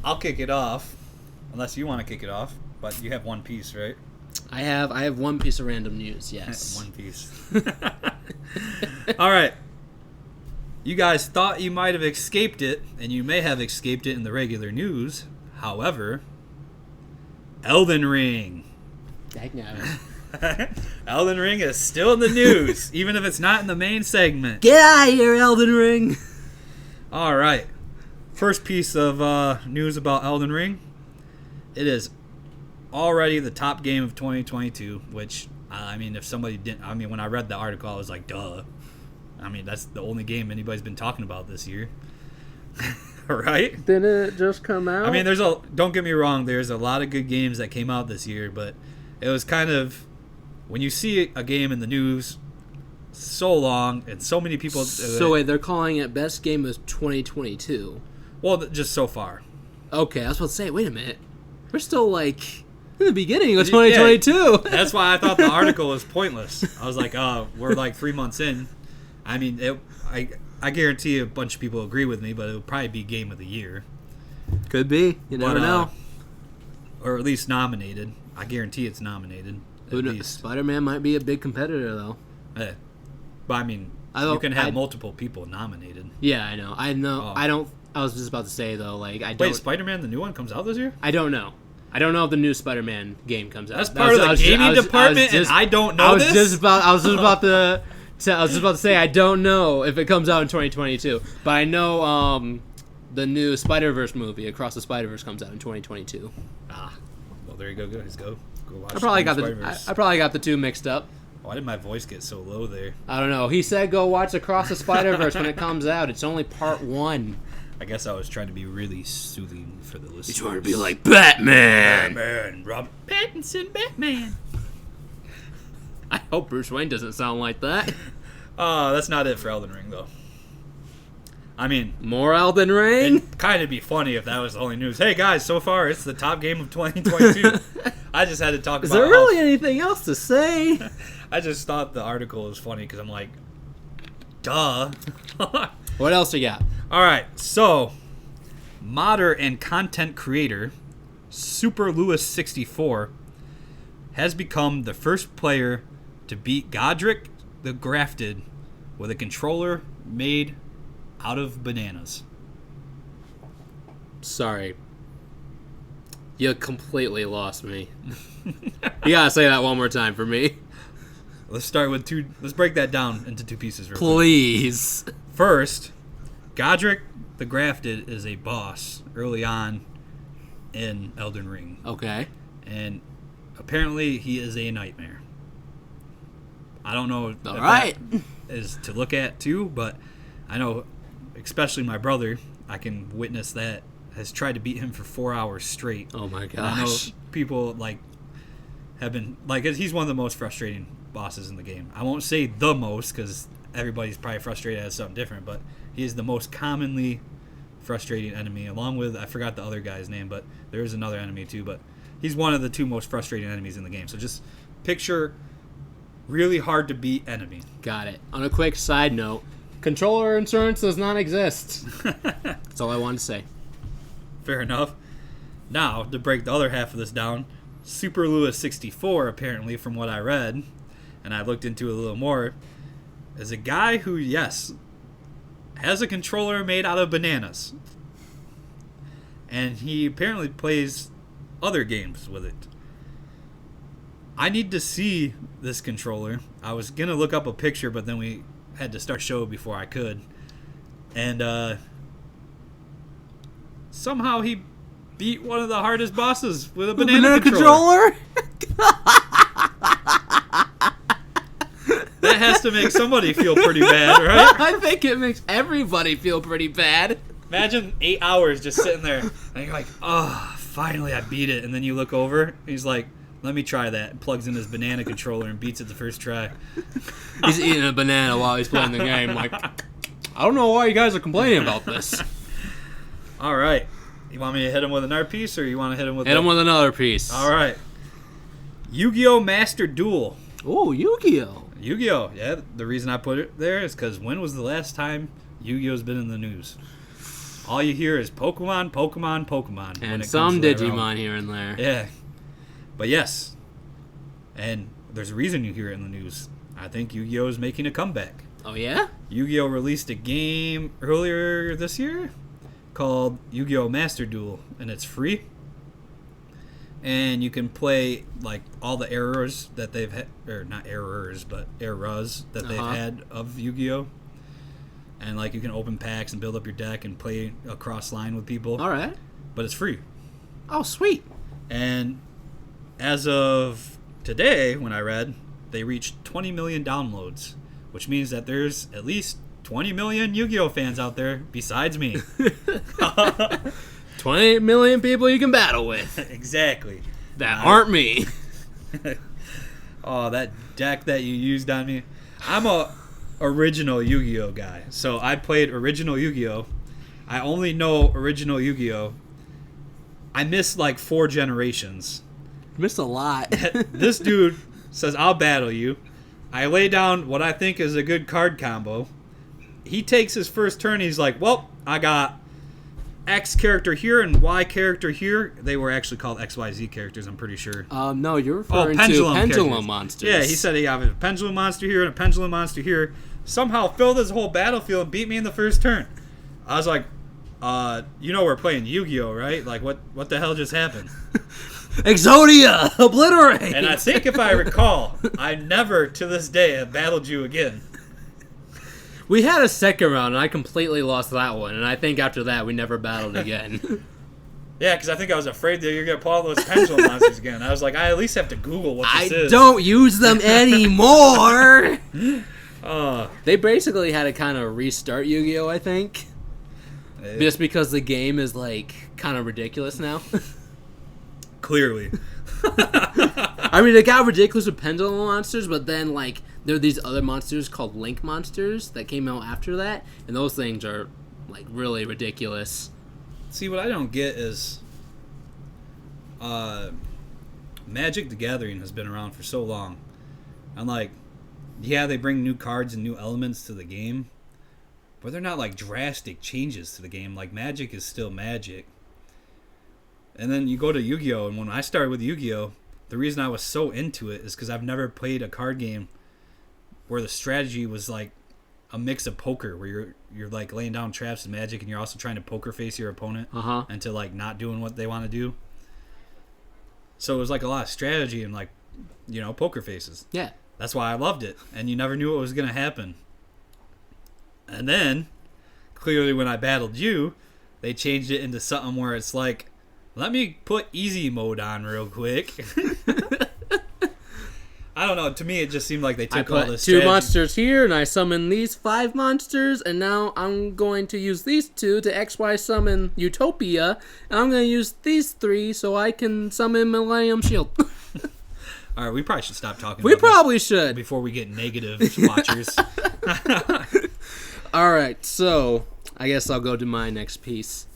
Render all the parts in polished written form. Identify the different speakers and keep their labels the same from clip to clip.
Speaker 1: I'll kick it off, unless you want to kick it off. But you have one piece, right?
Speaker 2: I have one piece of random news. Yes.
Speaker 1: One piece. All right. You guys thought you might have escaped it, and you may have escaped it in the regular news. However, Elden Ring. Elden Ring is still in the news, even if it's not in the main segment.
Speaker 2: Get out of here, Elden Ring!
Speaker 1: All right. First piece of news about Elden Ring. It is already the top game of 2022, which, I mean, if somebody didn't... I mean, when I read the article, I was like, duh. I mean, that's the only game anybody's been talking about this year. Right?
Speaker 2: Didn't it just come out?
Speaker 1: I mean, don't get me wrong, there's a lot of good games that came out this year, but it was kind of... When you see a game in the news so long and so many people...
Speaker 2: So wait, they're calling it best game of 2022.
Speaker 1: Well, just so far.
Speaker 2: Okay, I was about to say, wait a minute. We're still, like, in the beginning of 2022.
Speaker 1: Yeah, that's why I thought the article was pointless. I was like, oh, we're like 3 months in. I mean, I guarantee a bunch of people agree with me, but it would probably be Game of the Year.
Speaker 2: Could be. You never know.
Speaker 1: Or at least nominated. I guarantee it's nominated.
Speaker 2: Spider-Man might be a big competitor, though.
Speaker 1: But I mean, you can have multiple people nominated.
Speaker 2: Yeah, I know. I was just about to say, though, like, I don't...
Speaker 1: Wait, Spider-Man, the new one, comes out this year?
Speaker 2: I don't know. I don't know if the new Spider-Man game comes out.
Speaker 1: That's part of the gaming department, and I don't know this?
Speaker 2: I was just about to say, I don't know if it comes out in 2022. But I know the new Spider-Verse movie, Across the Spider-Verse, comes out in 2022.
Speaker 1: Ah. Well, there you go, guys. Go watch
Speaker 2: I probably got the two mixed up.
Speaker 1: Why did my voice get so low there?
Speaker 2: I don't know. He said go watch Across the Spider-Verse when it comes out. It's only part 1.
Speaker 1: I guess I was trying to be really soothing for the listeners.
Speaker 2: You trying to be like Batman.
Speaker 1: Robert Pattinson, Batman.
Speaker 2: I hope Bruce Wayne doesn't sound like that.
Speaker 1: That's not it for Elden Ring, though. I mean...
Speaker 2: More Elden Ring?
Speaker 1: It'd kind of be funny if that was the only news. Hey, guys, so far, it's the top game of 2022. I just had to talk about...
Speaker 2: Is there really anything else to say?
Speaker 1: I just thought the article was funny because I'm like, duh.
Speaker 2: What else you got?
Speaker 1: All right, so modder and content creator Super Lewis 64 has become the first player to beat Godric the Grafted with a controller made out of bananas.
Speaker 2: Sorry. You completely lost me. You gotta say that one more time for me.
Speaker 1: Let's start with two. Let's break that down into two pieces real
Speaker 2: Please.
Speaker 1: quick. First, Godric the Grafted is a boss early on in Elden Ring.
Speaker 2: Okay.
Speaker 1: And apparently he is a nightmare. I don't know if
Speaker 2: that
Speaker 1: is to look at too, but I know, especially my brother, I can witness that, has tried to beat him for 4 hours straight.
Speaker 2: Oh my gosh.
Speaker 1: And I know people have been he's one of the most frustrating bosses in the game. I won't say the most because everybody's probably frustrated at something different, but he is the most commonly frustrating enemy, along with, I forgot the other guy's name, but there is another enemy too, but he's one of the two most frustrating enemies in the game. So just picture really hard to beat enemy.
Speaker 2: Got it. On a quick side note, controller insurance does not exist. That's all I wanted to say.
Speaker 1: Fair enough. Now, to break the other half of this down, Super Lewis 64, apparently, from what I read, and I looked into it a little more, is a guy who, yes, has a controller made out of bananas. And he apparently plays other games with it. I need to see this controller. I was going to look up a picture, but then we had to start show before I could. And somehow he beat one of the hardest bosses with a banana controller. That has to make somebody feel pretty bad, right?
Speaker 2: I think it makes everybody feel pretty bad.
Speaker 1: Imagine 8 hours just sitting there, and you're like, oh, finally I beat it. And then you look over, and he's like, let me try that. And plugs in his banana controller and beats it the first try.
Speaker 2: He's eating a banana while he's playing the game. Like, I don't know why you guys are complaining about this.
Speaker 1: All right. You want me to hit him with another piece, or you want to hit him with...
Speaker 2: Hit him with another piece.
Speaker 1: All right. YUGIOH Master Duel.
Speaker 2: Oh, Yu-Gi-Oh!
Speaker 1: Yu-Gi-Oh! Yeah, the reason I put it there is because when was the last time Yu-Gi-Oh's been in the news? All you hear is Pokemon, Pokemon, Pokemon.
Speaker 2: And some Digimon here and there.
Speaker 1: Yeah. But yes. And there's a reason you hear it in the news. I think Yu-Gi-Oh! Is making a comeback.
Speaker 2: Oh, yeah?
Speaker 1: Yu-Gi-Oh! Released a game earlier this year called Yu-Gi-Oh! Master Duel. And it's free. And you can play, like, all the errors that they've had. Or not errors, but eras that they've had of Yu-Gi-Oh! And, like, you can open packs and build up your deck and play across line with people.
Speaker 2: All right.
Speaker 1: But it's free.
Speaker 2: Oh, sweet.
Speaker 1: And as of today, when I read, they reached 20 million downloads, which means that there's at least 20 million Yu-Gi-Oh! Fans out there besides me.
Speaker 2: 28 million people you can battle with.
Speaker 1: Exactly.
Speaker 2: That aren't me.
Speaker 1: Oh, that deck that you used on me. I'm a original Yu-Gi-Oh! Guy. So I played original Yu-Gi-Oh! I only know original Yu-Gi-Oh! I missed like 4 generations.
Speaker 2: Missed a lot.
Speaker 1: This dude says, I'll battle you. I lay down what I think is a good card combo. He takes his first turn. He's like, well, I got X character here and Y character here. They were actually called XYZ characters, I'm pretty sure.
Speaker 2: No, you're referring to pendulum monsters.
Speaker 1: Yeah, he said he got a pendulum monster here and a pendulum monster here. Somehow filled his whole battlefield and beat me in the first turn. I was like, you know we're playing Yu-Gi-Oh, right? Like, what the hell just happened?
Speaker 2: Exodia! Obliterate!
Speaker 1: And I think if I recall, I never, to this day, have battled you again.
Speaker 2: We had a second round, and I completely lost that one. And I think after that, we never battled again.
Speaker 1: Yeah, because I think I was afraid that you're going to pull all those pendulum monsters again. I was like, I at least have to Google what this is.
Speaker 2: I don't use them anymore!
Speaker 1: Oh.
Speaker 2: They basically had to kind of restart Yu-Gi-Oh, I think. Just because the game is, like, kind of ridiculous now.
Speaker 1: Clearly.
Speaker 2: I mean, it got ridiculous with pendulum monsters, but then, like, there are these other monsters called Link monsters that came out after that, and those things are, like, really ridiculous.
Speaker 1: See, what I don't get is Magic the Gathering has been around for so long. I'm like, yeah, they bring new cards and new elements to the game, but they're not, like, drastic changes to the game. Like, Magic is still Magic. And then you go to Yu-Gi-Oh! And when I started with Yu-Gi-Oh!, the reason I was so into it is because I've never played a card game where the strategy was like a mix of poker, where you're like laying down traps and Magic, and you're also trying to poker face your opponent into like not doing what they want to do. So it was like a lot of strategy and like, you know, poker faces.
Speaker 2: Yeah.
Speaker 1: That's why I loved it. And you never knew what was going to happen. And then, clearly when I battled you, they changed it into something where it's like, let me put easy mode on real quick. I don't know. To me, it just seemed like they took all this
Speaker 2: two
Speaker 1: strategy.
Speaker 2: monsters here, and I summon these 5 monsters, and now I'm going to use these 2 to XY summon Utopia, and I'm going to use these 3 so I can summon Millennium Shield.
Speaker 1: All right, we probably should stop talking.
Speaker 2: We probably should
Speaker 1: before we get negative watchers.
Speaker 2: All right, so I guess I'll go to my next piece.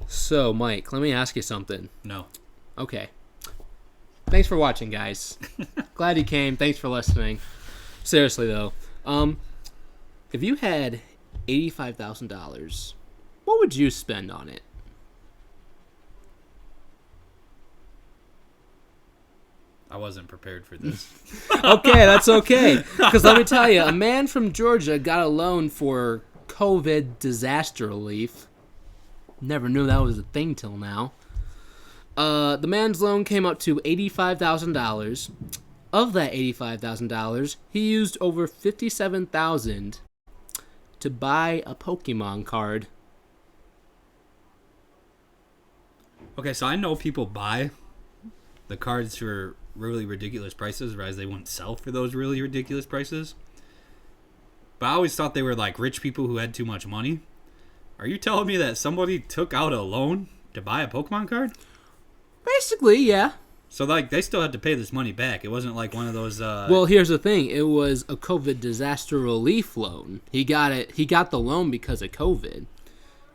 Speaker 2: So, Mike, let me ask you something.
Speaker 1: No.
Speaker 2: Okay. Thanks for watching, guys. Glad you came. Thanks for listening. Seriously, though. If you had $85,000, what would you spend on it?
Speaker 1: I wasn't prepared for this.
Speaker 2: Okay, that's okay. Because let me tell you, a man from Georgia got a loan for COVID disaster relief. Never knew that was a thing till now. The man's loan came up to $85,000. Of that $85,000, he used over $57,000 to buy a Pokemon card.
Speaker 1: Okay, so I know people buy the cards for really ridiculous prices, whereas they wouldn't sell for those really ridiculous prices. But I always thought they were like rich people who had too much money. Are you telling me that somebody took out a loan to buy a Pokemon card?
Speaker 2: Basically, yeah.
Speaker 1: So like they still had to pay this money back. It wasn't like one of those
Speaker 2: Well, here's the thing. It was a COVID disaster relief loan. He got the loan because of COVID.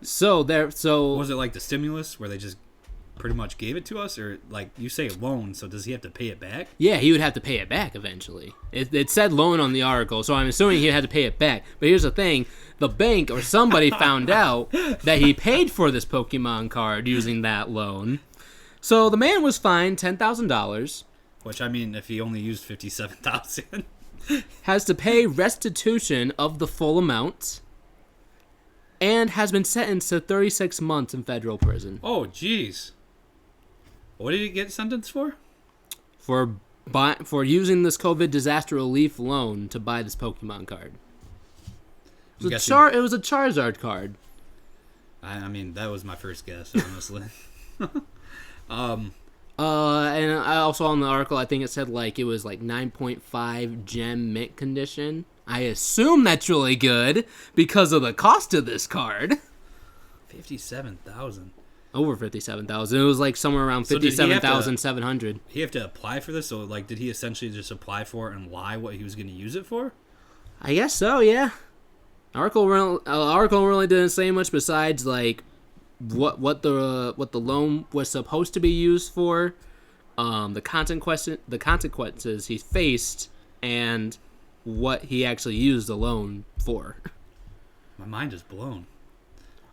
Speaker 2: So
Speaker 1: was it like the stimulus where they just pretty much gave it to us, or like you say loan, so does he have to pay it back?
Speaker 2: Yeah, he would have to pay it back eventually. It said loan on the article, so I'm assuming he had to pay it back. But here's the thing. The bank or somebody found out that he paid for this Pokemon card using that loan. So the man was fined $10,000.
Speaker 1: Which, I mean, if he only used $57,000.
Speaker 2: Has to pay restitution of the full amount. And has been sentenced to 36 months in federal prison.
Speaker 1: Oh, jeez. What did he get sentenced for?
Speaker 2: For using this COVID disaster relief loan to buy this Pokemon card. It was a Charizard card.
Speaker 1: I mean, that was my first guess, honestly.
Speaker 2: And I also on the article, I think it said like it was like 9.5 gem mint condition. I assume that's really good because of the cost of this card.
Speaker 1: 57,000.
Speaker 2: Over 57,000. It was like somewhere around 57,700.
Speaker 1: He have to apply for this? So like, did he essentially just apply for it and lie what he was going to use it for?
Speaker 2: I guess so. Yeah. Article really didn't say much besides like what the loan was supposed to be used for, the consequences he faced, and what he actually used the loan for.
Speaker 1: My mind is blown.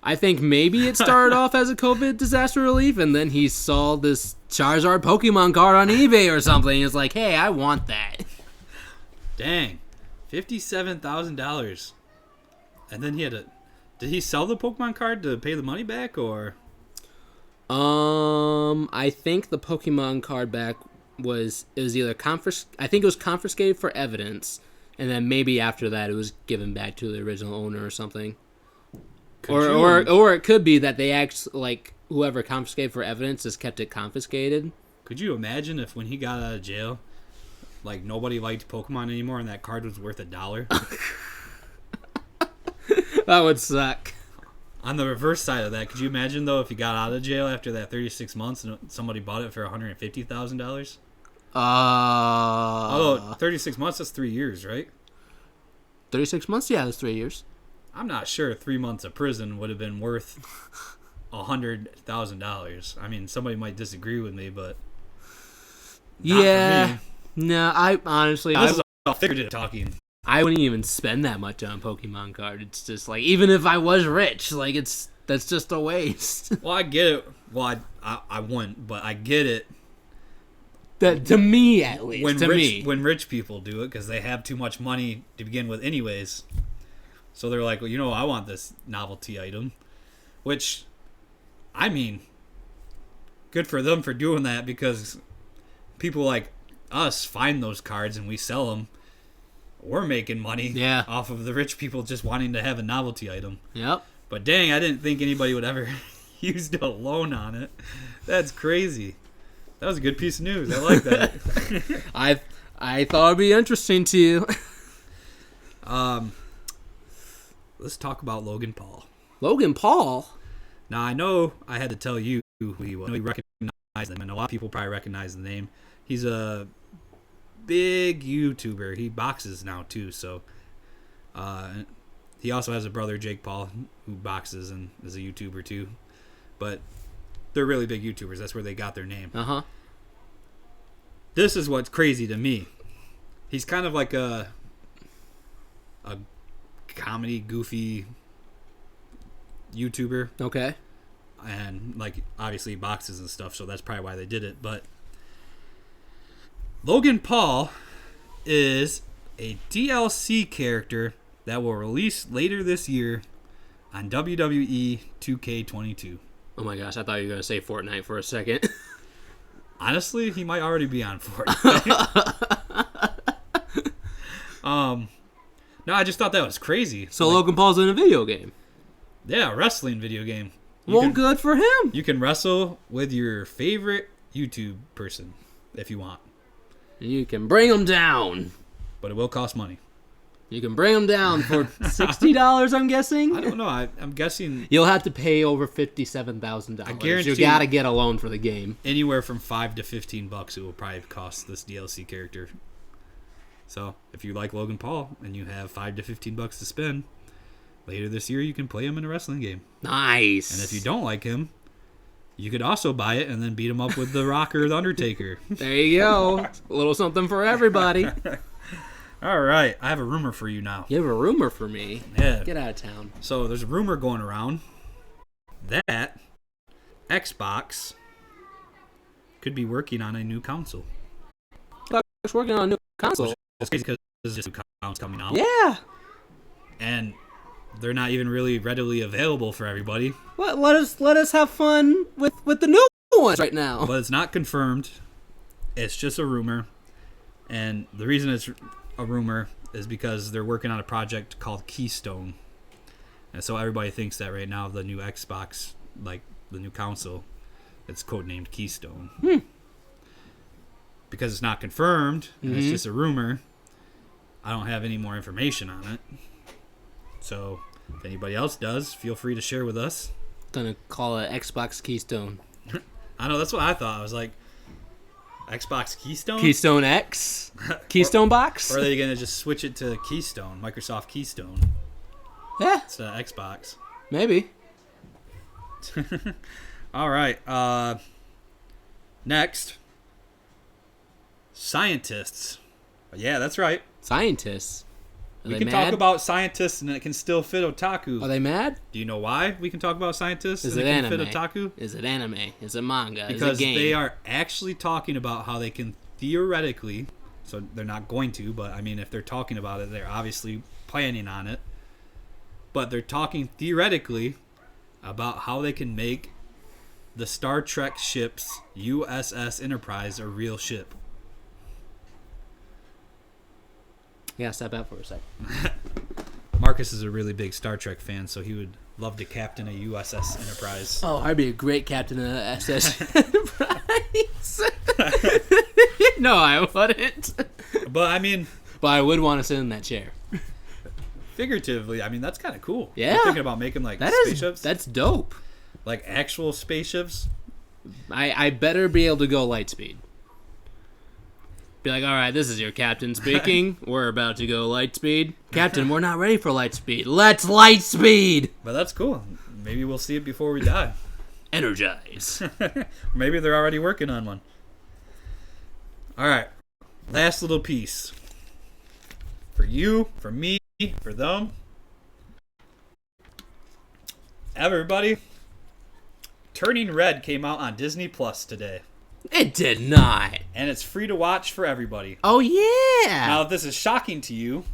Speaker 2: I think maybe it started off as a COVID disaster relief, and then he saw this Charizard Pokemon card on eBay or something. He's like, hey, I want that.
Speaker 1: Dang. $57,000. And then he had to... Did he sell the Pokemon card to pay the money back, or...?
Speaker 2: I think the Pokemon card back was either I think it was confiscated for evidence, and then maybe after that it was given back to the original owner or something. Or it could be that they actually, like, whoever confiscated for evidence just kept it confiscated.
Speaker 1: Could you imagine if when he got out of jail, like, nobody liked Pokemon anymore and that card was worth $1?
Speaker 2: That would suck.
Speaker 1: On the reverse side of that, could you imagine, though, if he got out of jail after that 36 months and somebody bought it for $150,000? Although 36 months, that's 3 years, right?
Speaker 2: 36 months? Yeah, that's 3 years.
Speaker 1: I'm not sure 3 months of prison would have been worth $100,000. I mean, somebody might disagree with me, but not for me.
Speaker 2: No, I honestly...
Speaker 1: This is all figurative talking.
Speaker 2: I wouldn't even spend that much on a Pokemon card. It's just like, even if I was rich, like, that's just a waste.
Speaker 1: Well, I get it. Well, I wouldn't, but I get it.
Speaker 2: That, to me, at least.
Speaker 1: When rich people do it, because they have too much money to begin with anyways. So they're like, well, you know, I want this novelty item. Which, I mean, good for them for doing that, because people like us find those cards and we sell them. We're making money off of the rich people just wanting to have a novelty item.
Speaker 2: Yep.
Speaker 1: But dang, I didn't think anybody would ever use a loan on it. That's crazy. That was a good piece of news. I like that.
Speaker 2: I thought it'd be interesting to you.
Speaker 1: Let's talk about Logan Paul.
Speaker 2: Logan Paul?
Speaker 1: Now, I know I had to tell you who he was. I know you recognize him, and a lot of people probably recognize the name. He's a big YouTuber. He boxes now, too, so... he also has a brother, Jake Paul, who boxes and is a YouTuber, too. But they're really big YouTubers. That's where they got their name.
Speaker 2: Uh-huh.
Speaker 1: This is what's crazy to me. He's kind of like a comedy, goofy YouTuber.
Speaker 2: Okay.
Speaker 1: And, like, obviously boxes and stuff, so that's probably why they did it. But Logan Paul is a DLC character that will release later this year on WWE 2K22. Oh
Speaker 2: my gosh, I thought you were going to say Fortnite for a second.
Speaker 1: Honestly, he might already be on Fortnite. No, I just thought that was crazy.
Speaker 2: So like, Logan Paul's in a video game.
Speaker 1: Yeah, a wrestling video game.
Speaker 2: Good for him.
Speaker 1: You can wrestle with your favorite YouTube person if you want.
Speaker 2: You can bring them down.
Speaker 1: But it will cost money.
Speaker 2: You can bring them down for $60, I'm guessing?
Speaker 1: I don't know. I'm guessing...
Speaker 2: You'll have to pay over $57,000. I guarantee you got to get a loan for the game.
Speaker 1: Anywhere from $5 to $15 it will probably cost this DLC character. So, if you like Logan Paul and you have $5 to $15 to spend, later this year you can play him in a wrestling game.
Speaker 2: Nice.
Speaker 1: And if you don't like him, You could also buy it and then beat him up with The Rock or The Undertaker.
Speaker 2: There you go. A little something for everybody.
Speaker 1: All right, I have a rumor for you now.
Speaker 2: You have a rumor for me?
Speaker 1: Yeah.
Speaker 2: Get out of town.
Speaker 1: So there's a rumor going around that Xbox could be working on a new console.
Speaker 2: Xbox working on a new console?
Speaker 1: It's crazy because there's just new consoles coming out.
Speaker 2: Yeah.
Speaker 1: And they're not even really readily available for everybody.
Speaker 2: Let us have fun with the new ones right now.
Speaker 1: But it's not confirmed. It's just a rumor. And the reason it's a rumor is because they're working on a project called Keystone. And so everybody thinks that right now the new Xbox, like the new console, it's codenamed Keystone. Because it's not confirmed, and it's just a rumor, I don't have any more information on it. So if anybody else does, feel free to share with us.
Speaker 2: Gonna call it Xbox Keystone.
Speaker 1: I know, that's what I thought. I was like, Xbox Keystone?
Speaker 2: Keystone X? Keystone Box?
Speaker 1: Or are they going to just switch it to Keystone, Microsoft Keystone?
Speaker 2: Yeah.
Speaker 1: It's Xbox.
Speaker 2: Maybe.
Speaker 1: All right. Next. Scientists. Yeah, that's right.
Speaker 2: Scientists?
Speaker 1: We can talk about scientists and it can still fit otaku.
Speaker 2: Are they mad?
Speaker 1: Do you know why we can talk about scientists
Speaker 2: Is
Speaker 1: and
Speaker 2: it
Speaker 1: it can
Speaker 2: anime?
Speaker 1: fit otaku?
Speaker 2: Is it anime? Is it manga?
Speaker 1: Because
Speaker 2: is it game?
Speaker 1: they are actually talking about how they can theoretically, so they're not going to, but I mean if they're talking about it, they're obviously planning on it. But they're talking theoretically about how they can make the Star Trek ship's USS Enterprise a real ship.
Speaker 2: Yeah, step out for a sec.
Speaker 1: Marcus is a really big Star Trek fan, so he would love to captain a USS Enterprise.
Speaker 2: Oh, I'd be a great captain of the SS Enterprise. No, I wouldn't.
Speaker 1: But I mean,
Speaker 2: I would want to sit in that chair.
Speaker 1: figuratively, I mean that's kind of cool.
Speaker 2: Yeah.
Speaker 1: You're thinking about making like spaceships,
Speaker 2: That's dope.
Speaker 1: like actual spaceships.
Speaker 2: I better be able to go light speed. Be like, all right, this is your captain speaking. We're about to go light speed. Captain, we're not ready for light speed. Let's light speed.
Speaker 1: But that's cool. Maybe we'll see it before we die.
Speaker 2: Energize.
Speaker 1: Maybe they're already working on one. All right. Last little piece. For you, for me, for them. Everybody. Turning Red came out on Disney Plus today.
Speaker 2: It did not.
Speaker 1: And it's free to watch for everybody.
Speaker 2: Oh, yeah.
Speaker 1: Now, if this is shocking to you,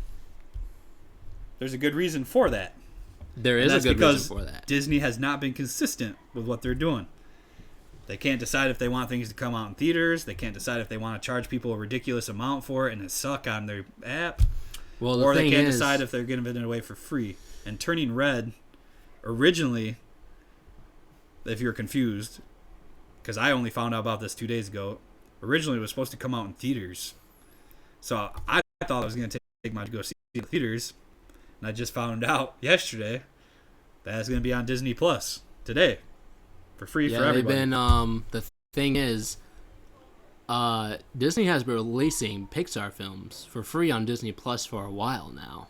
Speaker 1: there's a good reason for that.
Speaker 2: There is a good reason for that.
Speaker 1: Disney has not been consistent with what they're doing. They can't decide if they want things to come out in theaters. They can't decide if they want to charge people a ridiculous amount for it and it suck on their app.
Speaker 2: Well,
Speaker 1: Or they can't decide if they're giving it away for free. And Turning Red, originally, if you're confused, because I only found out about this 2 days ago, originally it was supposed to come out in theaters. So I thought I was going to take my to go see it in theaters. And I just found out yesterday that it's going to be on Disney Plus today. For free for everybody.
Speaker 2: They've been, the thing is, Disney has been releasing Pixar films for free on Disney Plus for a while now.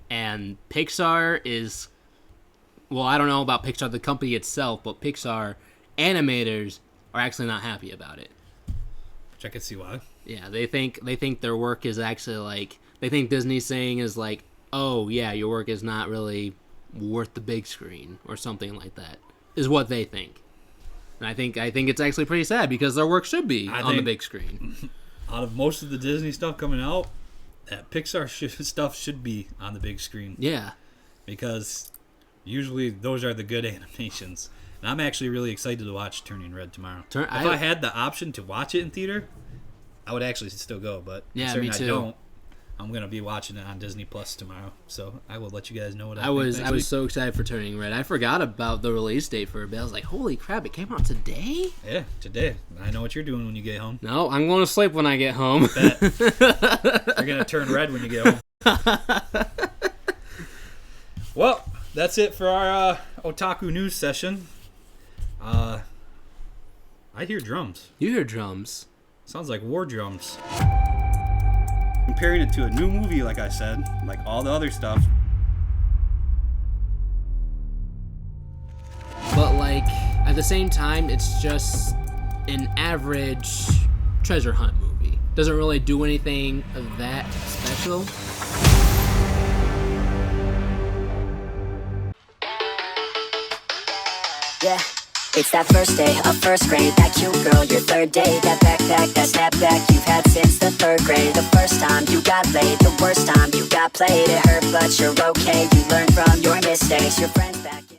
Speaker 2: And Pixar is, well, I don't know about Pixar, the company itself, but Pixar animators are actually not happy about it.
Speaker 1: Which I can see why.
Speaker 2: Yeah, they think their work is actually like, they think Disney's saying is like, oh yeah, your work is not really worth the big screen or something like that, is what they think. And I think it's actually pretty sad because their work should be on the big screen.
Speaker 1: Out of most of the Disney stuff coming out, that Pixar stuff should be on the big screen.
Speaker 2: Yeah.
Speaker 1: Because usually those are the good animations. And I'm actually really excited to watch Turning Red tomorrow. If I had the option to watch it in theater, I would actually still go. But
Speaker 2: yeah, me too.
Speaker 1: I don't, I'm going to be watching it on Disney Plus tomorrow. So I will let you guys know what I think.
Speaker 2: I was so excited for Turning Red. I forgot about the release date for it, but I was like, holy crap, it came out today?
Speaker 1: Yeah, today. I know what you're doing when you get home.
Speaker 2: No, I'm going to sleep when I get home.
Speaker 1: You're going to turn red when you get home. Well, that's it for our otaku news session. I hear drums.
Speaker 2: You hear drums.
Speaker 1: Sounds like war drums. Comparing it to a new movie, like I said, like all the other stuff.
Speaker 2: But like, at the same time, it's just an average treasure hunt movie. Doesn't really do anything of that special.
Speaker 3: Yeah, it's that first day of first grade. That cute girl, your third day. That backpack, that snapback you've had since the third grade. The first time you got laid, the worst time you got played. It hurt, but you're okay. You learn from your mistakes. Your friends back.